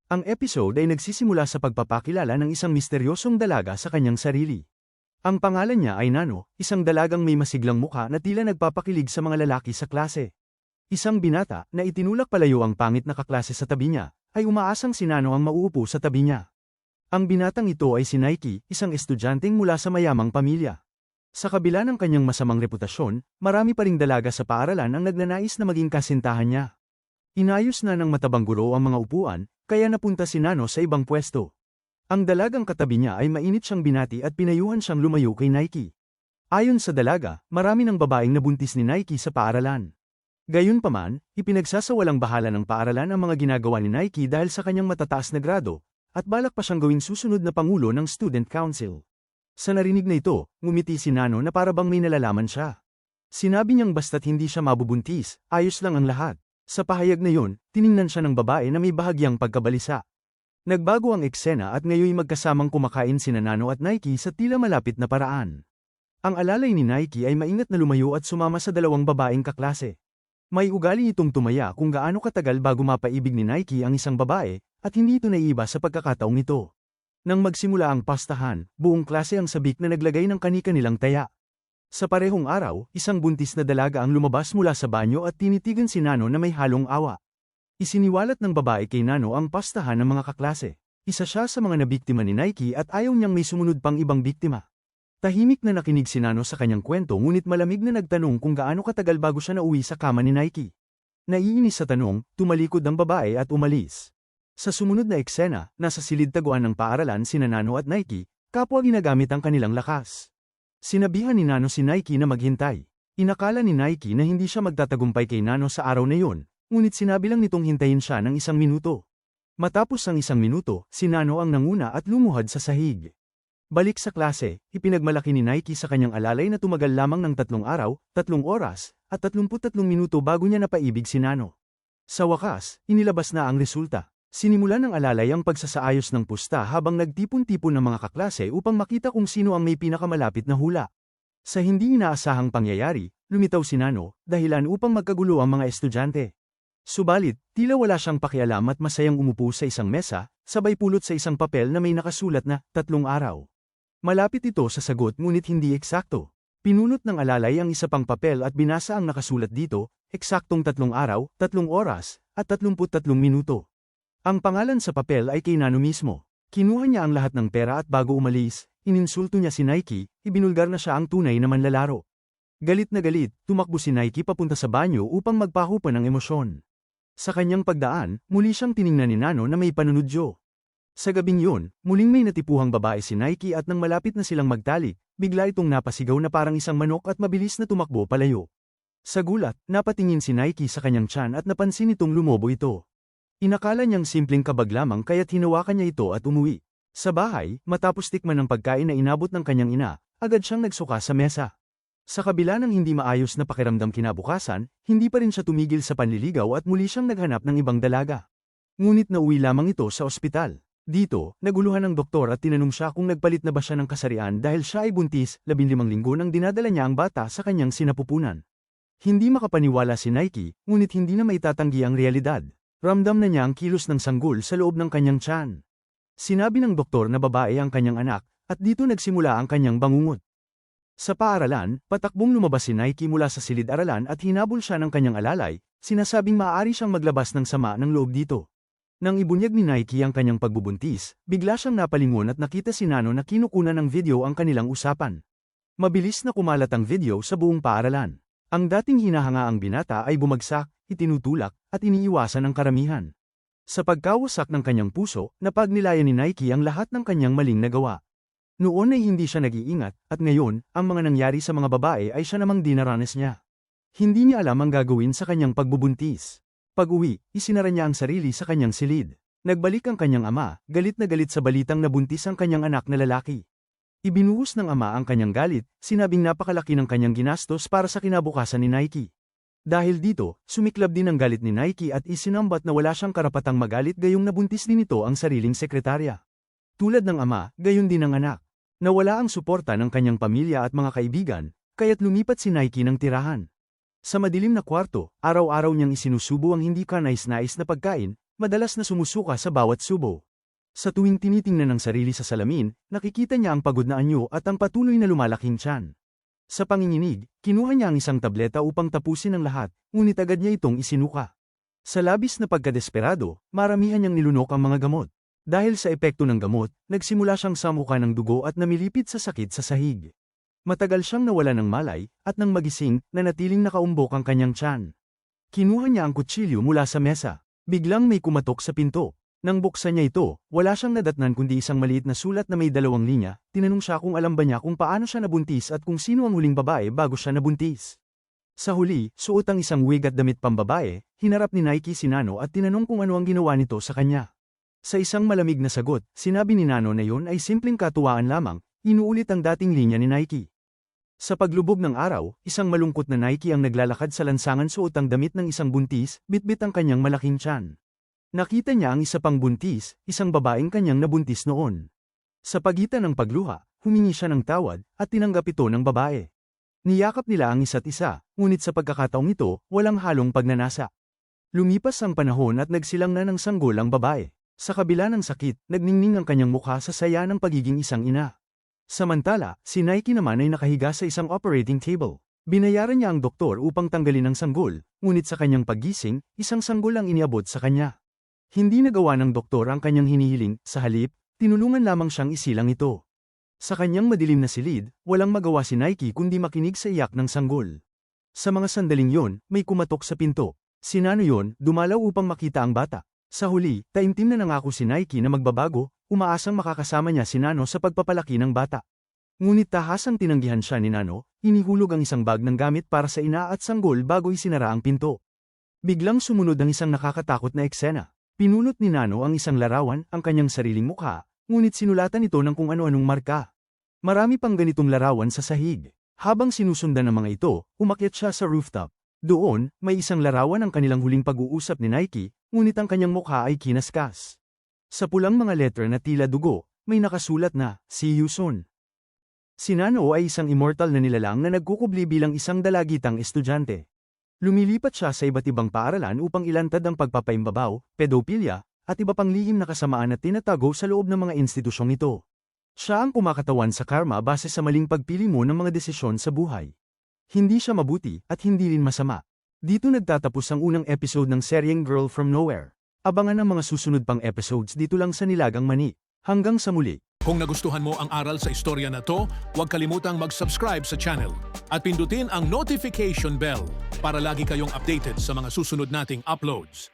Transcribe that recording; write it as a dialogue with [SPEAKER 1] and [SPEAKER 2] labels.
[SPEAKER 1] Ang episode ay nagsisimula sa pagpapakilala ng isang misteryosong dalaga sa kanyang sarili. Ang pangalan niya ay Nano, isang dalagang may masiglang mukha na tila nagpapakilig sa mga lalaki sa klase. Isang binata na itinulak palayo ang pangit na kaklase sa tabi niya, ay umaasang si Nano ang mauupo sa tabi niya. Ang binatang ito ay si Nike, isang estudyanteng mula sa mayamang pamilya. Sa kabila ng kanyang masamang reputasyon, marami pa ring dalaga sa paaralan ang nagnanais na maging kasintahan niya. Inayos na ng matabang guro ang mga upuan, kaya napunta si Nano sa ibang pwesto. Ang dalagang katabi niya ay mainit siyang binati at pinayuhan siyang lumayo kay Nike. Ayon sa dalaga, marami ng babaeng nabuntis ni Nike sa paaralan. Gayunpaman, ipinagsasawalang bahala ng paaralan ang mga ginagawa ni Nike dahil sa kanyang matataas na grado, at balak pa siyang gawing susunod na pangulo ng Student Council. Sa narinig na ito, ngumiti si Nano na para bang may nalalaman siya. Sinabi niyang basta't hindi siya mabubuntis, ayos lang ang lahat. Sa pahayag na yun, tiningnan siya ng babae na may bahagyang pagkabalisa. Nagbago ang eksena at ngayoy magkasamang kumakain sina Nano at Nike sa tila malapit na paraan. Ang alalay ni Nike ay maingat na lumayo at sumama sa dalawang babaeng kaklase. May ugali itong tumaya kung gaano katagal bago mapaibig ni Nike ang isang babae, at hindi ito naiiba sa pagkakataong ito. Nang magsimula ang pastahan, buong klase ang sabik na naglagay ng kani-kanilang taya. Sa parehong araw, isang buntis na dalaga ang lumabas mula sa banyo at tinitigan si Nano na may halong awa. Isiniwalat ng babae kay Nano ang pastahan ng mga kaklase. Isa siya sa mga nabiktima ni Nike at ayaw niyang may sumunod pang ibang biktima. Tahimik na nakinig si Nano sa kanyang kwento ngunit malamig na nagtanong kung gaano katagal bago siya nauwi sa kama ni Nike. Naiinis sa tanong, tumalikod ang babae at umalis. Sa sumunod na eksena, nasa silid taguan ng paaralan sina Nano at Nike, kapwa ginagamit ang kanilang lakas. Sinabihan ni Nano si Nike na maghintay. Inakala ni Nike na hindi siya magtatagumpay kay Nano sa araw na yun, ngunit sinabi lang nitong hintayin siya ng 1 minuto. Matapos ang 1 minuto, si Nano ang nanguna at lumuhad sa sahig. Balik sa klase, ipinagmalaki ni Nike sa kanyang alalay na tumagal lamang ng 3 araw, 3 oras, at 33 minuto bago niya napaibig si Nano. Sa wakas, inilabas na ang resulta. Sinimulan ng alalay ang pagsasaayos ng pusta habang nagtipon-tipon ng mga kaklase upang makita kung sino ang may pinakamalapit na hula. Sa hindi inaasahang pangyayari, lumitaw si Nano, dahilan upang magkagulo ang mga estudyante. Subalit, tila wala siyang pakialam at masayang umupo sa isang mesa, sabay pulot sa isang papel na may nakasulat na 3 araw. Malapit ito sa sagot ngunit hindi eksakto. Pinunot ng alalay ang isa pang papel at binasa ang nakasulat dito, eksaktong 3 araw, 3 oras, at 33 minuto. Ang pangalan sa papel ay kay Nano mismo. Kinuha niya ang lahat ng pera at bago umalis, ininsulto niya si Nike, ibinulgar na siya ang tunay na manlalaro. Galit na galit, tumakbo si Nike papunta sa banyo upang magpahupa ng emosyon. Sa kanyang pagdaan, muli siyang tiningnan ni Nano na may panunodyo. Sa gabing yun, muling may natipuhang babae si Nike at nang malapit na silang magtalik, bigla itong napasigaw na parang isang manok at mabilis na tumakbo palayo. Sa gulat, napatingin si Nike sa kanyang tiyan at napansin itong lumobo ito. Inakala niyang simpleng kabag lamang kaya't hinawakan niya ito at umuwi. Sa bahay, matapos tikman ng pagkain na inabot ng kanyang ina, agad siyang nagsuka sa mesa. Sa kabila ng hindi maayos na pakiramdam kinabukasan, hindi pa rin siya tumigil sa panliligaw at muli siyang naghanap ng ibang dalaga. Ngunit nauwi lamang ito sa ospital. Dito, naguluhan ng doktor at tinanong siya kung nagpalit na ba siya ng kasarian dahil siya ay buntis, 15 linggo nang dinadala niya ang bata sa kanyang sinapupunan. Hindi makapaniwala si Nike, ngunit hindi na maitatanggi ang realidad. Ramdam na niya ang kilos ng sanggol sa loob ng kanyang tiyan. Sinabi ng doktor na babae ang kanyang anak, at dito nagsimula ang kanyang bangungot. Sa paaralan, patakbong lumabas si Nike mula sa silid-aralan at hinabol siya ng kanyang alalay, sinasabing maaari siyang maglabas ng sama ng loob dito. Nang ibunyag ni Nike ang kanyang pagbubuntis, bigla siyang napalingon at nakita si Nano na kinukunan ng video ang kanilang usapan. Mabilis na kumalat ang video sa buong paaralan. Ang dating hinahangaang binata ay bumagsak, itinutulak, at iniiwasan ng karamihan. Sa pagkawasak ng kanyang puso, napagnilayan ni Nike ang lahat ng kanyang maling nagawa. Noon ay hindi siya nag-iingat, at ngayon, ang mga nangyari sa mga babae ay siya namang dinaranas niya. Hindi niya alam ang gagawin sa kanyang pagbubuntis. Pag-uwi, isinara niya ang sarili sa kanyang silid. Nagbalik ang kanyang ama, galit na galit sa balitang nabuntis ang kanyang anak na lalaki. Ibinuhos ng ama ang kanyang galit, sinabing napakalaki ng kanyang ginastos para sa kinabukasan ni Nike. Dahil dito, sumiklab din ang galit ni Nike at isinambat na wala siyang karapatang magalit gayong nabuntis din ito ang sariling sekretarya. Tulad ng ama, gayon din ang anak. Nawala ang suporta ng kanyang pamilya at mga kaibigan, kaya't lumipat si Nike ng tirahan. Sa madilim na kwarto, araw-araw niyang isinusubo ang hindi kanais-nais na pagkain, madalas na sumusuka sa bawat subo. Sa tuwing tinitingnan ng sarili sa salamin, nakikita niya ang pagod na anyo at ang patuloy na lumalaking tiyan. Sa panginginig, kinuha niya ang isang tableta upang tapusin ang lahat, ngunit agad niya itong isinuka. Sa labis na pagkadesperado, maramihan niyang nilunok ang mga gamot. Dahil sa epekto ng gamot, nagsimula siyang samuka ng dugo at namilipit sa sakit sa sahig. Matagal siyang nawala ng malay, at nang magising, nanatiling nakaumbok ang kanyang tiyan. Kinuha niya ang kutsilyo mula sa mesa. Biglang may kumatok sa pinto. Nang buksan niya ito, wala siyang nadatnan kundi isang maliit na sulat na may 2 linya. Tinanong siya kung alam ba niya kung paano siya nabuntis at kung sino ang huling babae bago siya nabuntis. Sa huli, suot ang isang wig at damit pambabae, hinarap ni Nike si Nano at tinanong kung ano ang ginawa nito sa kanya. Sa isang malamig na sagot, sinabi ni Nano na yon ay simpleng katuwaan lamang, inuulit ang dating linya ni Nike. Sa paglubog ng araw, isang malungkot na Nike ang naglalakad sa lansangan suot ang damit ng isang buntis, bitbit ang kanyang malaking tiyan. Nakita niya ang isa pang buntis, isang babaeng kanyang nabuntis noon. Sa pagitan ng pagluha, humingi siya ng tawad, at tinanggap ito ng babae. Niyakap nila ang isa't isa, ngunit sa pagkakataong ito, walang halong pagnanasa. Lumipas ang panahon at nagsilang na ng sanggol ang babae. Sa kabila ng sakit, nagningning ang kanyang mukha sa saya ng pagiging isang ina. Samantala, si Nike naman ay nakahiga sa isang operating table. Binayaran niya ang doktor upang tanggalin ang sanggol, ngunit sa kanyang paggising, isang sanggol ang iniabot sa kanya. Hindi nagawa ng doktor ang kanyang hinihiling, sa halip, tinulungan lamang siyang isilang ito. Sa kanyang madilim na silid, walang magawa si Nike kundi makinig sa iyak ng sanggol. Sa mga sandaling yon, may kumatok sa pinto. Si Nano yon, dumalaw upang makita ang bata. Sa huli, taimtim na nangako si Nike na magbabago, umaasang makakasama niya si Nano sa pagpapalaki ng bata. Ngunit tahasang tinanggihan siya ni Nano, inihulog ang isang bag ng gamit para sa ina at sanggol bago isinara ang pinto. Biglang sumunod ang isang nakakatakot na eksena. Pinunot ni Nano ang isang larawan, ang kanyang sariling mukha, ngunit sinulatan ito ng kung ano-anong marka. Marami pang ganitong larawan sa sahig. Habang sinusundan ng mga ito, umakyat siya sa rooftop. Doon, may isang larawan ng kanilang huling pag-uusap ni Nike, ngunit ang kanyang mukha ay kinaskas. Sa pulang mga letter na tila dugo, may nakasulat na, "See you soon." Si Nano ay isang immortal na nilalang na nagkukubli bilang isang dalagitang estudyante. Lumilipat siya sa iba't ibang paaralan upang ilantad ang pagpapaimbabaw, pedophilia, at iba pang lihim na kasamaan na tinatago sa loob ng mga institusyong ito. Siya ang kumakatawan sa karma base sa maling pagpili mo ng mga desisyon sa buhay. Hindi siya mabuti at hindi rin masama. Dito nagtatapos ang unang episode ng seryeng Girl From Nowhere. Abangan ang mga susunod pang episodes dito lang sa Nilagang Mani. Hanggang sa muli.
[SPEAKER 2] Kung nagustuhan mo ang aral sa istorya na to, huwag kalimutang mag-subscribe sa channel at pindutin ang notification bell para lagi kayong updated sa mga susunod nating uploads.